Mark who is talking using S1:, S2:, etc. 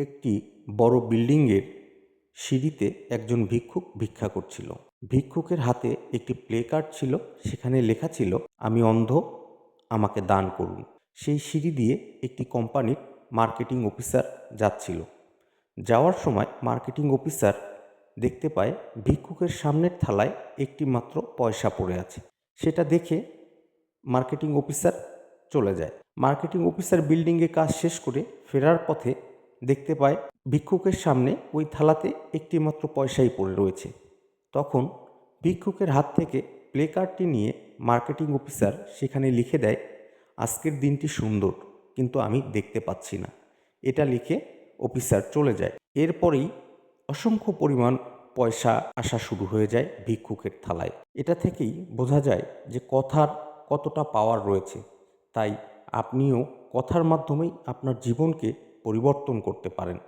S1: একটি বড় বিল্ডিংয়ের সিঁড়িতে একজন ভিক্ষুক ভিক্ষা করছিল। ভিক্ষুকের হাতে একটি প্লে কার্ড ছিল, সেখানে লেখা ছিল, "আমি অন্ধ, আমাকে দান করুন।" সেই সিঁড়ি দিয়ে একটি কোম্পানির মার্কেটিং অফিসার যাচ্ছিল। যাওয়ার সময় মার্কেটিং অফিসার দেখতে পায় ভিক্ষুকের সামনের থালায় একটি মাত্র পয়সা পড়ে আছে। সেটা দেখে মার্কেটিং অফিসার চলে যায়। মার্কেটিং অফিসার বিল্ডিংয়ে কাজ শেষ করে ফেরার পথে দেখতে পায় ভিক্ষুকের সামনে ওই থালাতে একটি মাত্র পয়সাই পড়ে রয়েছে। তখন ভিক্ষুকের হাত থেকে প্লে কার্ডটি নিয়ে মার্কেটিং অফিসার সেখানে লিখে দেয়, "আজকের দিনটি সুন্দর, কিন্তু আমি দেখতে পাচ্ছি না।" এটা লিখে অফিসার চলে যায়। এরপরেই অসংখ্য পরিমাণ পয়সা আসা শুরু হয়ে যায় ভিক্ষুকের থালায়। এটা থেকেই বোঝা যায় যে কথার কতটা পাওয়ার রয়েছে। তাই আপনিও কথার মাধ্যমেই আপনার জীবনকে পরিবর্তন করতে পারেন।